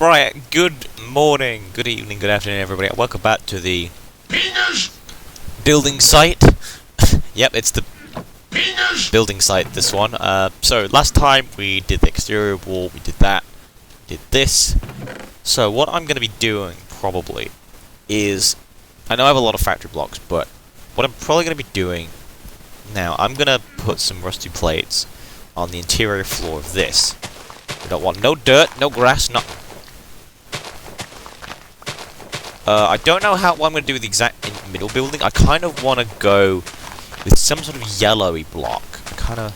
Right, good morning, good evening, good afternoon everybody, and welcome back to the building site. Yep, it's the building site, this one. So last time we did the exterior wall, we did that, did this. So what I'm going to be doing, probably, is, I know I have a lot of factory blocks, but what I'm probably going to be doing now, I'm going to put some rusty plates on the interior floor of this. We don't want no dirt, no grass, nothing. I don't know what I'm going to do with the exact middle building. I kind of want to go with some sort of yellowy block. I'll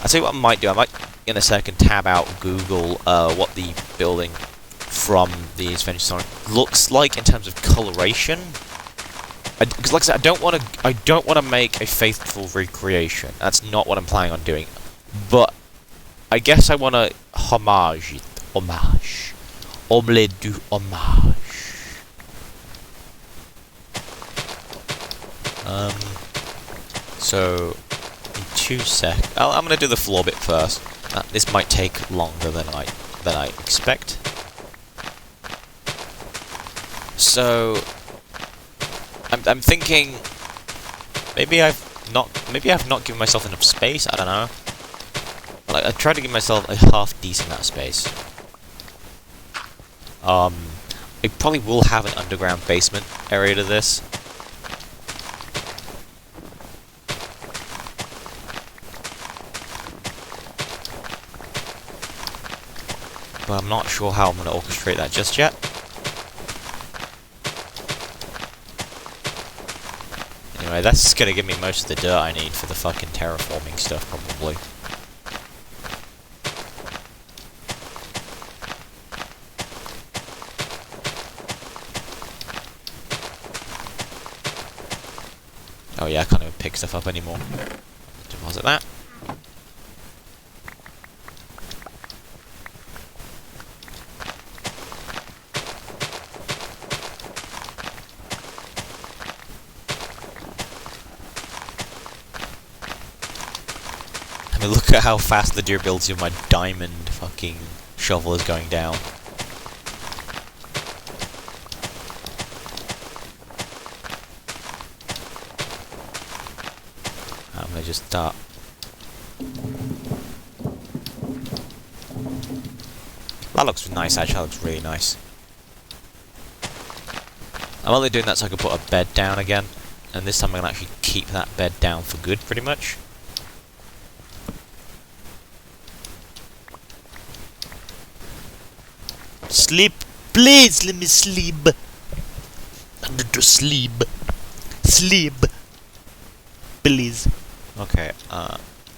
tell you what I might do. I might, in a second, tab out Google what the building from the Adventure Sonic looks like in terms of coloration. Because, like I said, I don't want to make a faithful recreation. That's not what I'm planning on doing. But I guess I want to homage it. Homage. Omelette du homage. So, in 2 seconds, I'm gonna do the floor bit first. This might take longer than I expect. So, I'm thinking maybe I've not given myself enough space. I don't know. Like, I tried to give myself a half decent amount of space. I probably will have an underground basement area to this. But I'm not sure how I'm going to orchestrate that just yet. Anyway, that's going to give me most of the dirt I need for the fucking terraforming stuff, probably. Oh yeah, I can't even pick stuff up anymore. Deposit that. I mean, look at how fast the durability of my diamond fucking shovel is going down. I'm gonna just start. That looks nice, actually. That looks really nice. I'm only doing that so I can put a bed down again, and this time I'm gonna actually keep that bed down for good, pretty much. Sleep, please let me sleep. I need to sleep. Sleep. Please. Okay,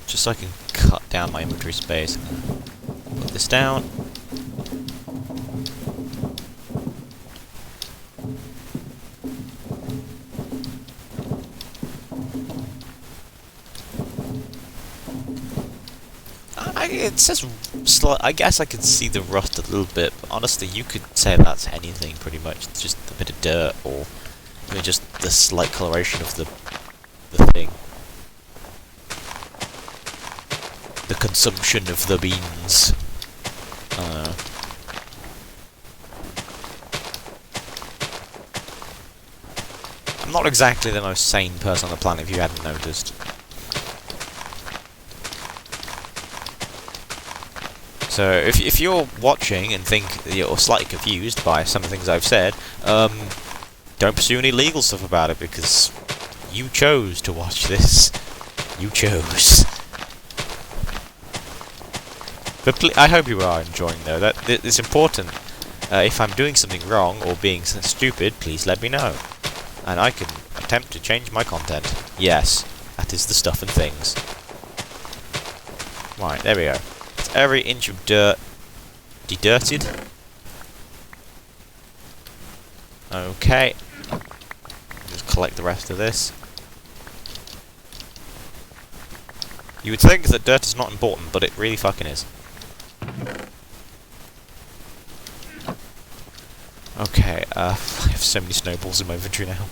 just so I can cut down my inventory space. Put this down. It says I guess I could see the rust a little bit, but honestly, you could say that's anything pretty much. It's just a bit of dirt, or even just the slight coloration of the thing. The consumption of the beans. I'm not exactly the most sane person on the planet, if you hadn't noticed. So, if you're watching and think you're slightly confused by some of the things I've said, don't pursue any legal stuff about it, because you chose to watch this. You chose. But I hope you are enjoying, though. It's important. If I'm doing something wrong or being stupid, please let me know. And I can attempt to change my content. Yes, that is the stuff and things. Right, there we go. Every inch of dirt de-dirted. Okay. Just collect the rest of this. You would think that dirt is not important, but it really fucking is. Okay, I have so many snowballs in my inventory now.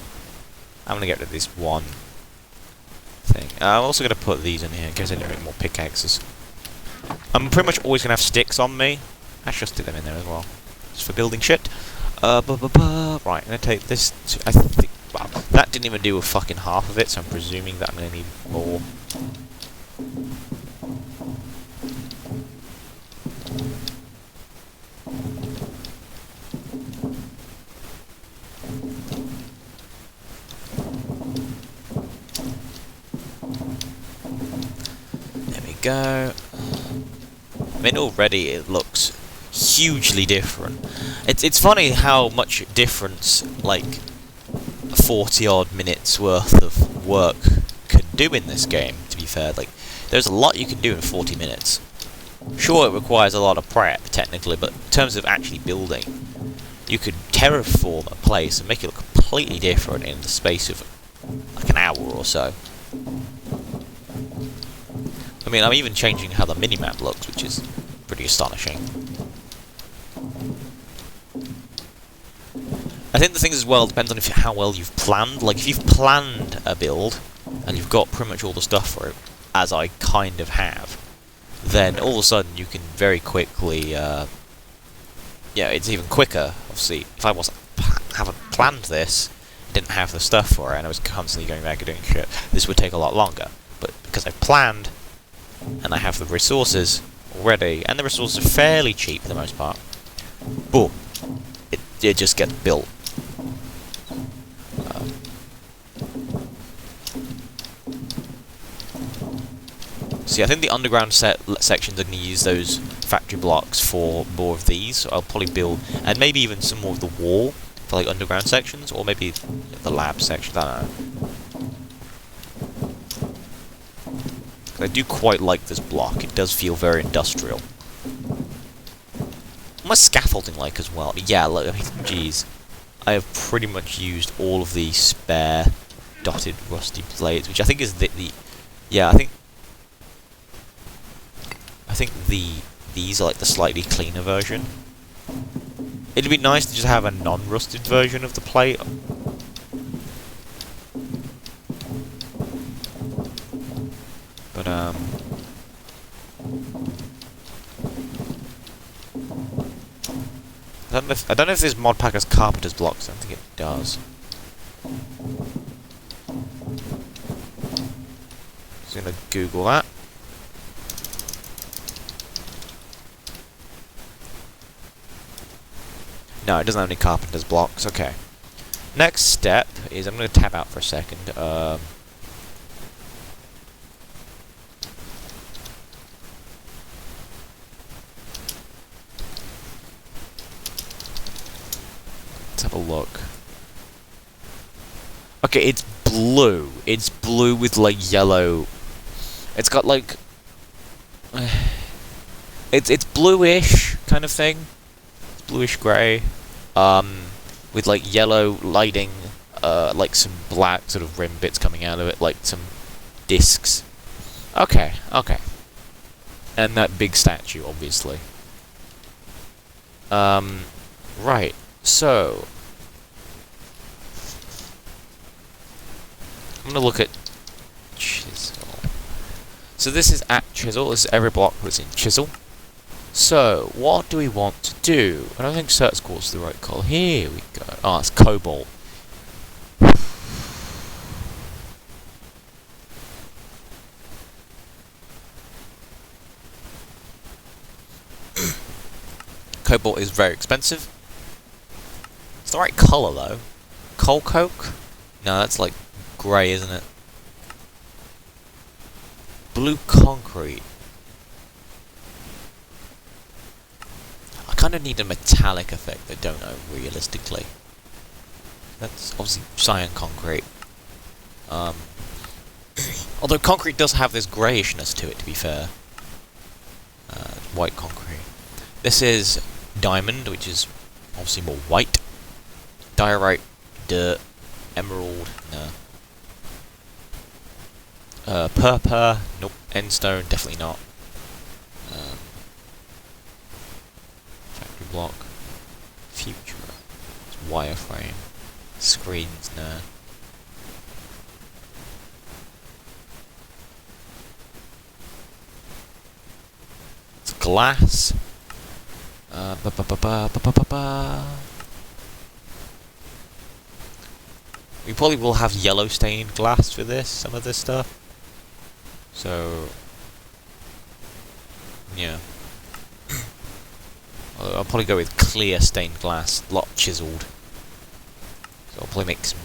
I'm gonna get rid of this one thing. I'm also gonna put these in here in case I need to make more pickaxes. I'm pretty much always going to have sticks on me. Actually, I'll stick them in there as well. for building shit. Right, I'm gonna take this. I think. Wow, that didn't even do a fucking half of it, so I'm presuming that I'm gonna need more. There we go. I mean, already it looks hugely different. It's funny how much difference, like, 40 odd minutes worth of work can do in this game, to be fair. Like, there's a lot you can do in 40 minutes. Sure, it requires a lot of prep, technically, but in terms of actually building, you could terraform a place and make it look completely different in the space of, like, an hour or so. I mean, I'm even changing how the minimap looks, which is pretty astonishing. I think the thing as well depends on how well you've planned. Like, if you've planned a build, and you've got pretty much all the stuff for it, as I kind of have, then all of a sudden you can very quickly, yeah, it's even quicker. Obviously, if I haven't planned this, didn't have the stuff for it, and I was constantly going back and doing shit, this would take a lot longer. But because I've planned, and I have the resources already, and the resources are fairly cheap for the most part, boom, it just gets built. See, I think the underground sections are going to use those factory blocks for more of these, so I'll probably build, and maybe even some more of the wall for like underground sections, or maybe the lab sections, I don't know. I do quite like this block, it does feel very industrial. What's scaffolding like as well? Yeah, look, I mean, jeez. I have pretty much used all of the spare dotted rusty blades, which I think is yeah, I think these are like the slightly cleaner version. It'd be nice to just have a non-rusted version of the plate. But I don't know if this mod pack has carpenter's blocks. I don't think it does. Just gonna Google that. No, it doesn't have any carpenter's blocks. Okay. Next step is I'm gonna tab out for a second. Let's have a look. Okay, it's blue. It's blue with like yellow. It's got like it's bluish kind of thing. It's bluish grey. With like yellow lighting, like some black sort of rim bits coming out of it, like some discs. Okay, okay. And that big statue, obviously. Right. So I'm gonna look at chisel. So this is at chisel. This is every block was in chisel. So what do we want to do? I don't think Cert's quartz is the right colour. Here we go. Oh, it's cobalt. Cobalt is very expensive. It's the right colour though. Coal coke? No, that's like grey, isn't it? Blue concrete. I kind of need a metallic effect, I don't know, realistically. That's obviously cyan concrete. Although concrete does have this greyishness to it, to be fair. White concrete. This is diamond, which is obviously more white. Diorite, dirt, emerald, no. Purple, nope. Endstone, definitely not. Factory block. Future. It's wireframe. Screens, no. It's glass. Ba ba ba ba ba ba ba ba. We probably will have yellow stained glass for this, some of this stuff. So, yeah. I'll probably go with clear stained glass, lot chiseled. So I'll probably make some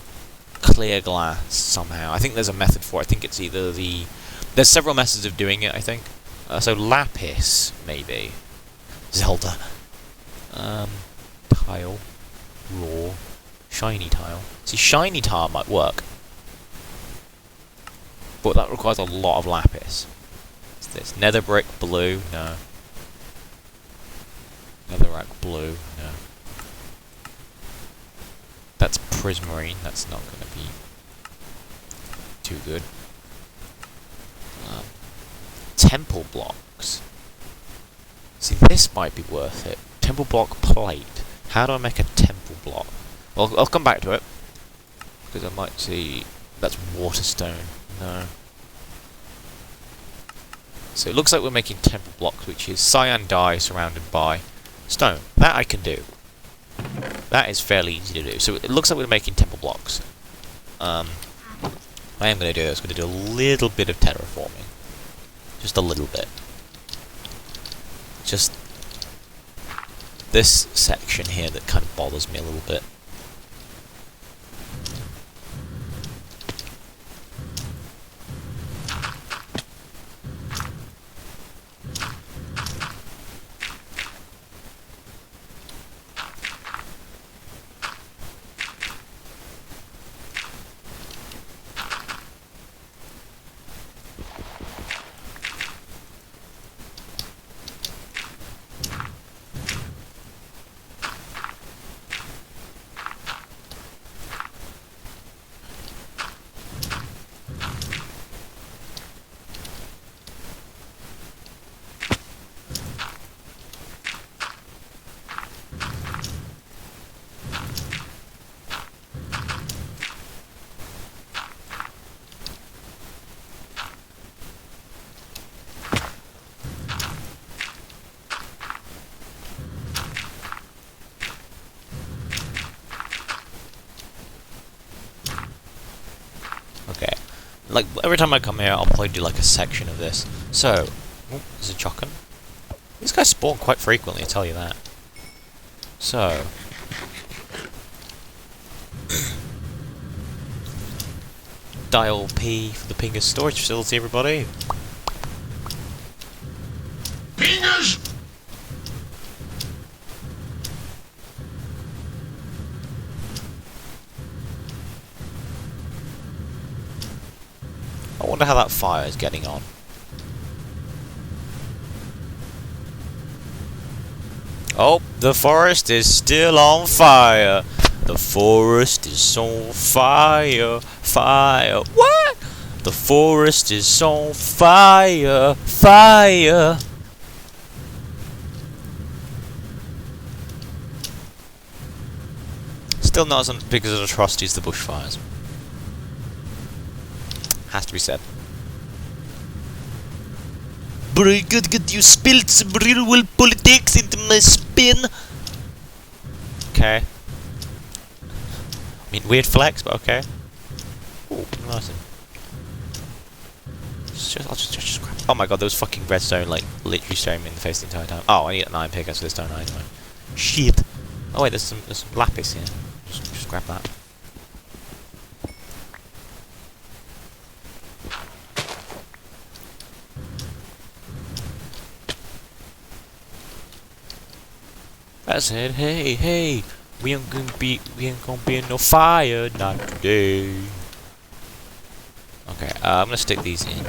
clear glass somehow. I think there's a method for it. I think it's either the... There's several methods of doing it, I think. So lapis, maybe. Zelda. Tile. Raw. Shiny tile. See, shiny tile might work. But that requires a lot of lapis. What's this? Nether brick blue? No. Netherrack blue? No. That's prismarine. That's not going to be too good. Temple blocks. See, this might be worth it. Temple block plate. How do I make a temple block? Well, I'll come back to it. Because I might see... That's waterstone. No. So it looks like we're making temple blocks, which is cyan dye surrounded by stone. That I can do. That is fairly easy to do. So it looks like we're making temple blocks. I am going to do this. I'm going to do a little bit of terraforming. Just a little bit. Just this section here that kind of bothers me a little bit. Okay. Like, every time I come here, I'll probably do like a section of this. So, oh, there's a chocken. These guys spawn quite frequently, I'll tell you that. So... Dial P for the Pingers storage facility, everybody. Pingers! I wonder how that fire is getting on. Oh, the forest is still on fire. The forest is on fire. Fire. What? The forest is on fire. Fire. Still not as big as atrocities the bushfires. Has to be said. Very good, you spilled some real world politics into my spin. Okay. I mean, weird flex, but okay. Ooh, nice. I'll just grab. Oh my god, those fucking redstone, like, literally staring me in the face the entire time. Oh, I need an iron pickaxe for this, don't I? Anyway. Shit. Oh wait, there's some lapis here. Just grab that. I said, hey, we ain't gonna be in no fire, not today. Okay, I'm gonna stick these in.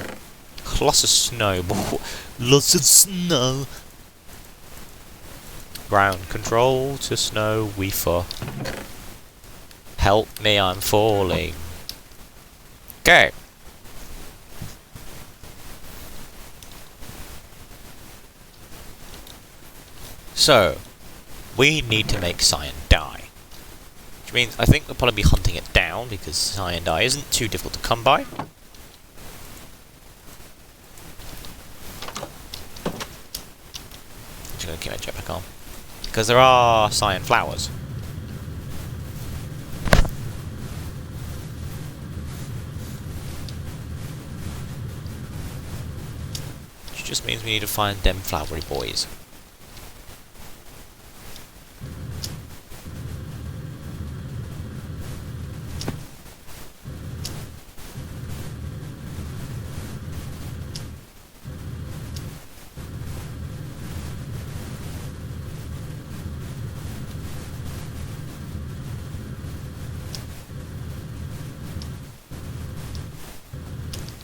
Lots of snow, lots of snow. Ground control to snow, we fuck. Help me, I'm falling. Okay. So, we need to make cyan dye. Which means I think we'll probably be hunting it down because cyan dye isn't too difficult to come by. I'm just gonna keep my jetpack on. Because there are cyan flowers. Which just means we need to find them flowery boys.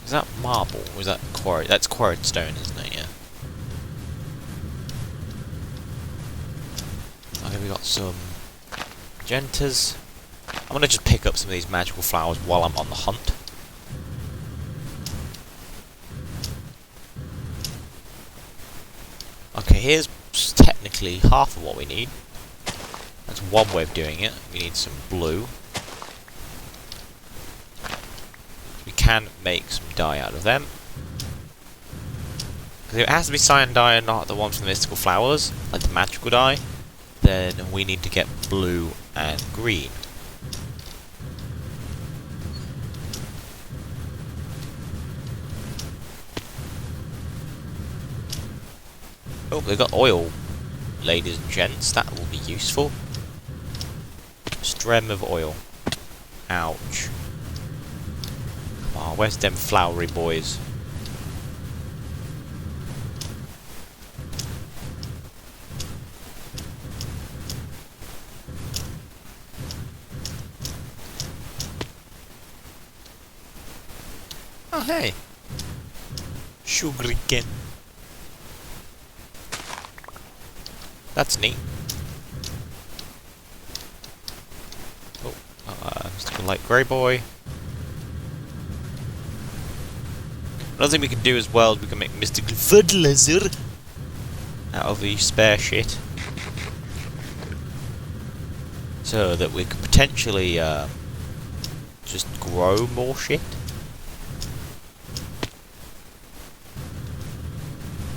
Is that marble? Or is that quarry? That's quarried stone, isn't it? Yeah. Okay, we got some magentas. I'm gonna just pick up some of these magical flowers while I'm on the hunt. Okay, here's technically half of what we need. That's one way of doing it. We need some blue. We can make some dye out of them. Because if it has to be cyan dye and not the ones from the mystical flowers, like the magical dye, then we need to get blue and green. Oh, they've got oil, ladies and gents. That will be useful. Strem of oil. Ouch. Come on, where's them flowery boys? Oh, hey. Sugarcane. That's neat. Oh, Mr. Light Grey Boy. Another thing we can do as well is we can make mystical fertilizer out of the spare shit. So that we could potentially just grow more shit.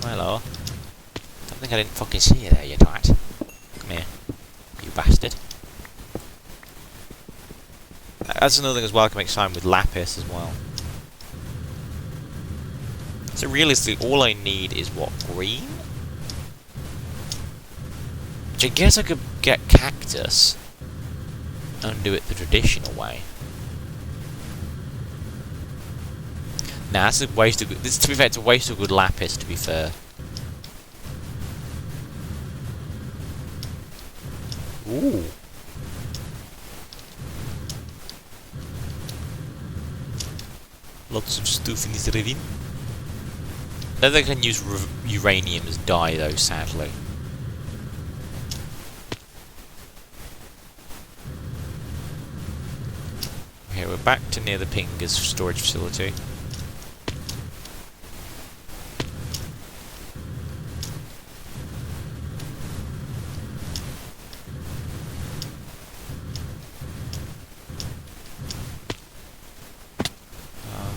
Hello. I think I didn't fucking see you there, you twat. Come here, you bastard. That's another thing as well, I can make slime with lapis as well. So realistically, all I need is what? Green? Which I guess I could get cactus and do it the traditional way. Nah, that's a waste of good. This, to be fair, it's a waste of good lapis, to be fair. Ooh. Lots of stuff in this ravine. I don't think I can use uranium as dye though, sadly. Okay, we're back to near the Pingas storage facility.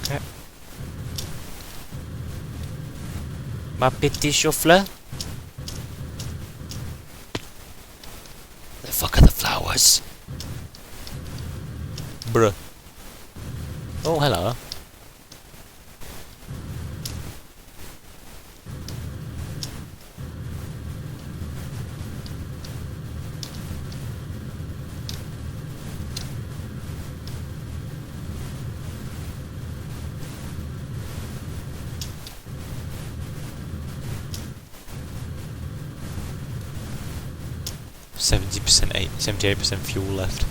Okay. Ma petit chauffeur? Where the fuck are the flowers? Bruh. Oh, hello. %, 78% fuel left.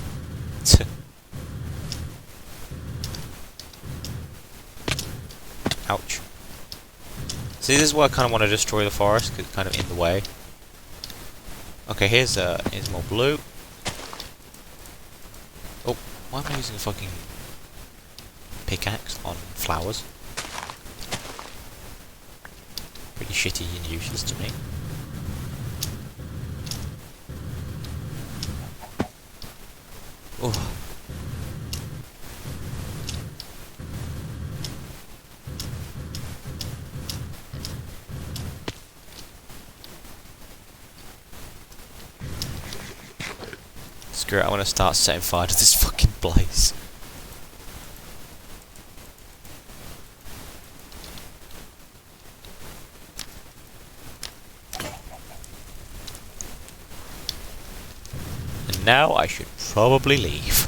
Ouch. See, this is why I kind of want to destroy the forest, because it's kind of in the way. Okay, here's more blue. Oh, why am I using a fucking pickaxe on flowers? Pretty shitty and useless to me. Oh. Screw it, I want to start setting fire to this fucking place. And now I should probably leave.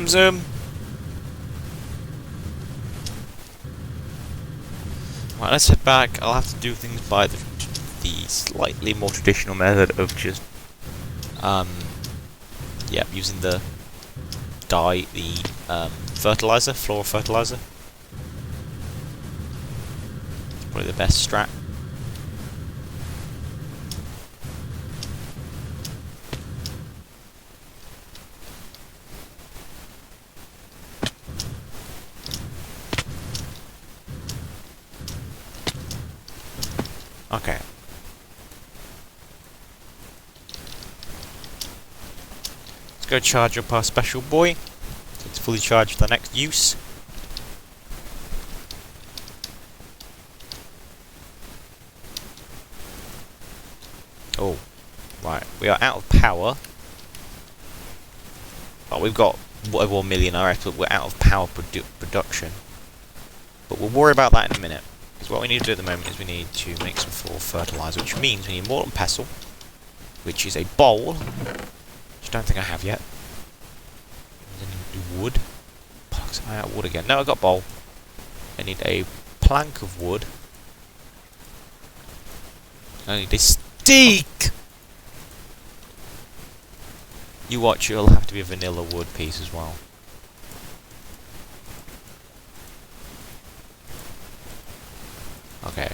Zoom. Right, let's head back. I'll have to do things by the slightly more traditional method of just, yeah, using the fertilizer, floral fertilizer. Probably the best strat. Okay. Let's go charge up our special boy. So it's fully charged for the next use. Oh, right. We are out of power. Oh, we've got whatever 1 million RF, but we're out of power production. But we'll worry about that in a minute. Because what we need to do at the moment is we need to make some floral fertilizer, which means we need mortar and pestle, which is a bowl, which I don't think I have yet. Then you do wood. Bollocks, am I out of wood again? No, I got bowl. I need a plank of wood. I need a steak! You watch, it'll have to be a vanilla wood piece as well. Okay.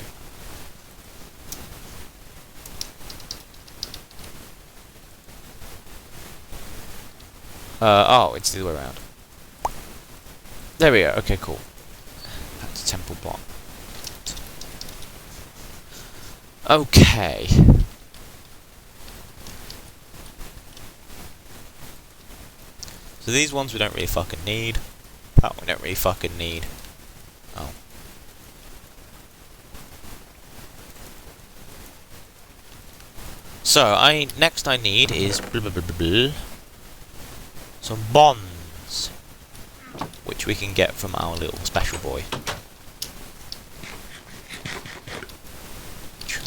Oh, it's the other way around. There we go, okay, cool. That's a temple block. Okay. So these ones we don't really fucking need. That one we don't really fucking need. Oh. So, next I need is some bonds, which we can get from our little special boy.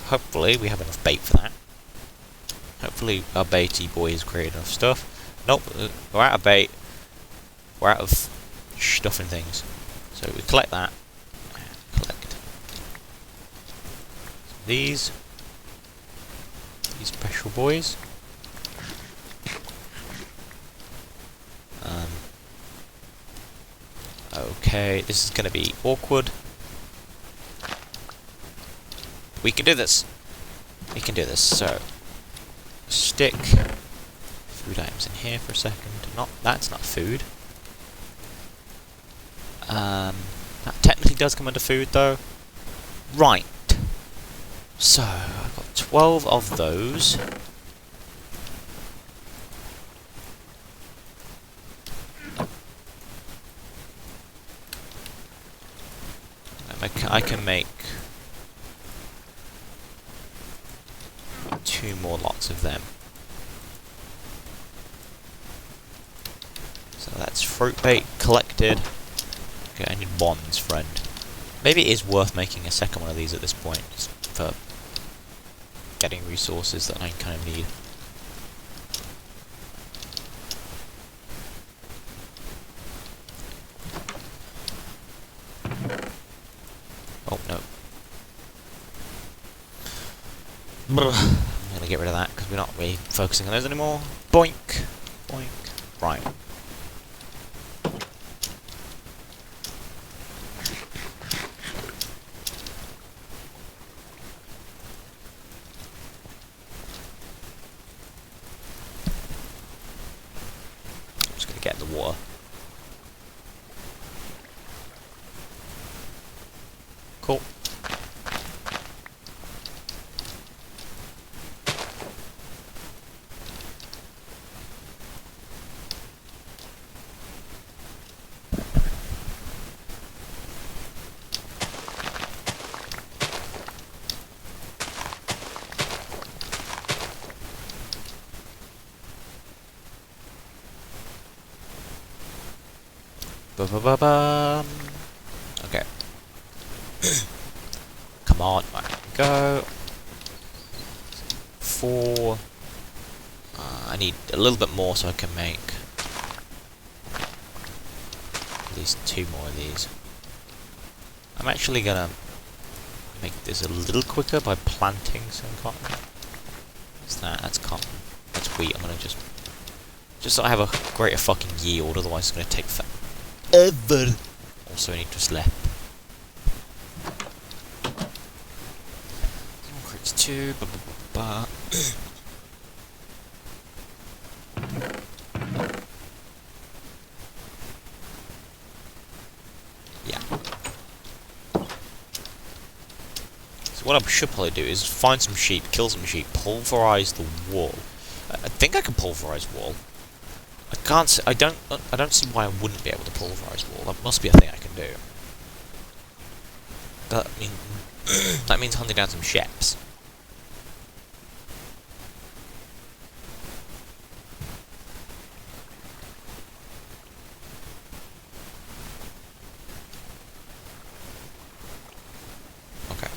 Hopefully we have enough bait for that. Hopefully our baity boy has created enough stuff. Nope, we're out of bait. We're out of stuff and things. So we collect that. Collect these special boys. Okay, this is going to be awkward. We can do this. We can do this. So, stick food items in here for a second. That's not food. That technically does come under food though. Right. So, I've got 12 of those. I can make 2 more lots of them. So that's fruit bait collected. Okay, I need bonds, friend. Maybe it is worth making a second one of these at this point, just for getting resources that I kind of need. Oh no. I'm gonna get rid of that because we're not really focusing on those anymore. Boink! Boink. Right. I'm just gonna get in the water. Cool. Ba-ba-ba-bum. Okay. Come on, right, go. 4. I need a little bit more so I can make at least 2 more of these. I'm actually gonna make this a little quicker by planting some cotton. What's that? That's cotton. That's wheat. I'm gonna just so I have a greater fucking yield, otherwise it's gonna take forever. Also, I need to slap. Concrete's 2. Ba-ba-ba-ba. Yeah. So what I should probably do is find some sheep, kill some sheep, pulverize the wool. I think I can pulverize wool. I can't. I don't see why I wouldn't be able to pulverize wool. That must be a thing I can do. That means hunting down some ships. Okay.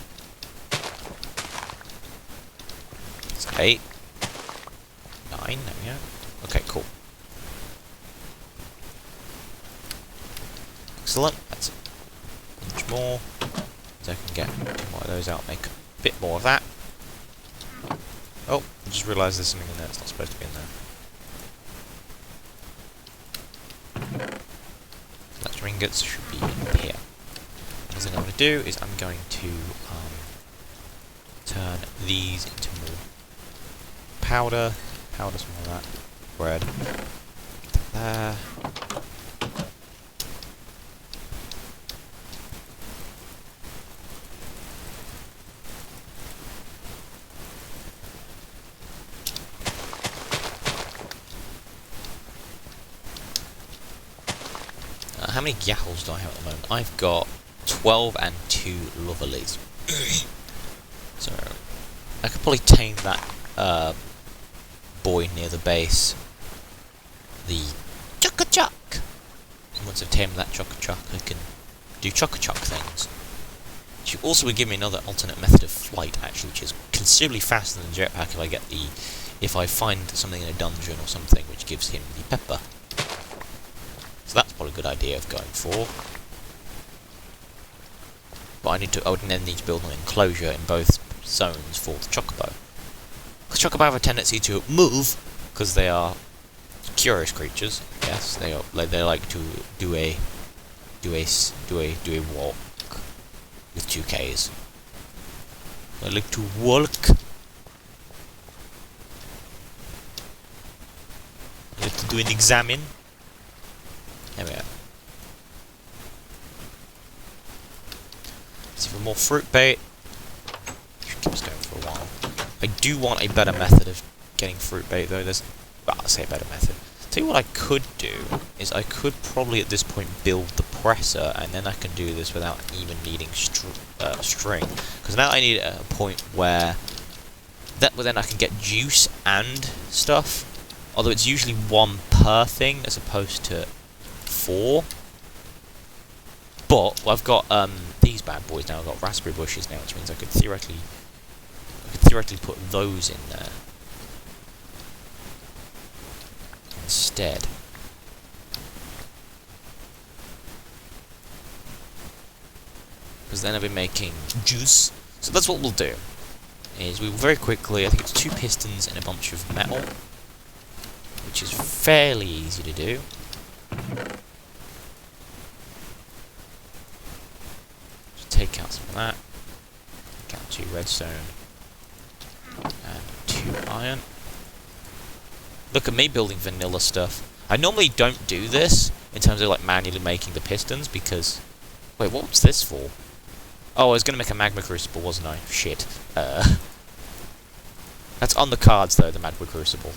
It's 8. 9. There we go. Okay, cool. Excellent. That's much more. So I can get 2 more of those out, make a bit more of that. Oh, I just realised there's something in there that's not supposed to be in there. Electro ingots should be in here. The thing I'm going to do is I'm going to turn these into more powder. Powder, some more of that. Bread. There. How many gaffles do I have at the moment? I've got 12 and 2 lovelies. So I could probably tame that boy near the base. The Chuck-a-Chuck! And once I've tamed that Chuck-a-Chuck, I can do Chuck-a-Chuck things. Which also would give me another alternate method of flight, actually, which is considerably faster than jetpack if I find something in a dungeon or something which gives him the pepper. So that's probably a good idea of going for. But I would then need to build an enclosure in both zones for the chocobo. Because chocobo have a tendency to move, because they are curious creatures. Yes, they like to do a walk with 2 Ks. They like to walk. They like to do an examine. There we go. See for more fruit bait. Should keep us going for a while. I do want a better method of getting fruit bait though. I'll say a better method. Tell you what I could do is I could probably at this point build the presser, and then I can do this without even needing string. Because now I need a point where then I can get juice and stuff. Although it's usually 1 per thing as opposed to 4. But I've got these bad boys now. I've got raspberry bushes now, which means I could theoretically put those in there instead. Because then I'll be making juice. So that's what we'll do. Is we will very quickly, I think it's 2 pistons and a bunch of metal, which is fairly easy to do. Just take out some of that. Take out 2 redstone and 2 iron. Look at me building vanilla stuff. I normally don't do this in terms of like manually making the pistons because... Wait, what was this for? Oh, I was going to make a magma crucible, wasn't I? Shit. That's on the cards though, the magma crucible.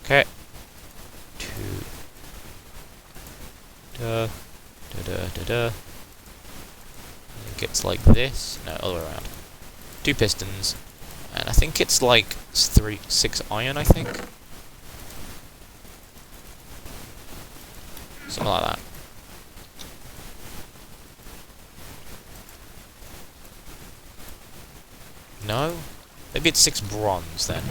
Okay. 2. I think it's like this. No, other way around. 2 pistons. And I think it's like 6 iron, I think. Something like that. No? Maybe it's 6 bronze then.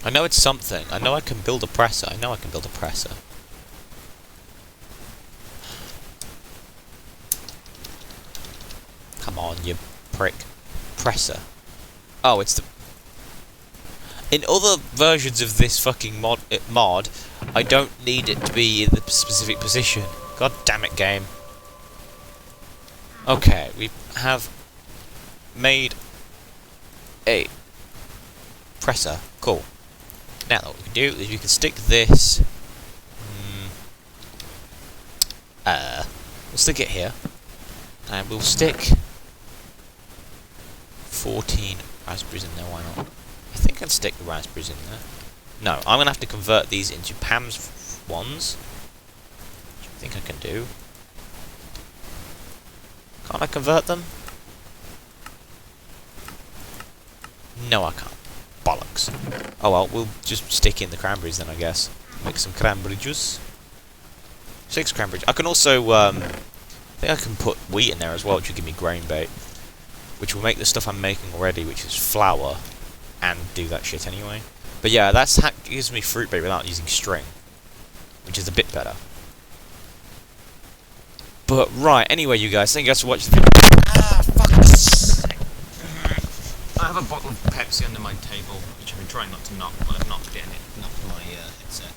I know it's something. I know I can build a presser. I know I can build a presser. Come on, you prick. Presser. Oh, it's the... In other versions of this fucking mod, I don't need it to be in the specific position. God damn it, game. Okay, we have made a presser. Cool. Now what we can do is we can stick this... we'll stick it here. And we'll stick 14 raspberries in there, why not? I think I can stick the raspberries in there. No, I'm going to have to convert these into Pam's ones. Which I think I can do. Can't I convert them? No, I can't. Bollocks. Oh well, we'll just stick in the cranberries then, I guess. Make some cranberry juice. 6 cranberry. I can also, I think I can put wheat in there as well, which will give me grain bait. Which will make the stuff I'm making already, which is flour, and do that shit anyway. But yeah, that gives me fruit bait without using string, which is a bit better. But right, anyway, you guys, thank you guys for watching the video. Ah, fuck. I have a bottle of Pepsi under my table, which I've been trying not to knock, but I've knocked it and it knocked my headset.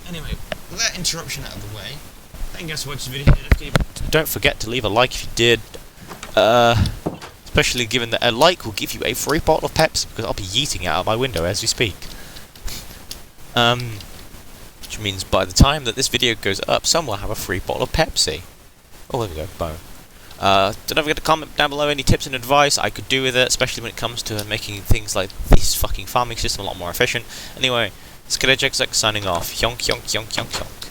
Anyway, with that interruption out of the way, thank you guys for watching the video. Don't forget to leave a like if you did. Especially given that a like will give you a free bottle of Pepsi, because I'll be yeeting it out of my window as we speak. Which means by the time that this video goes up, someone will have a free bottle of Pepsi. Oh, there we go, boom. Don't forget to comment down below any tips and advice I could do with it, especially when it comes to making things like this fucking farming system a lot more efficient. Anyway, it's Jexak signing off. Yonk, yonk, yonk, yonk, yonk.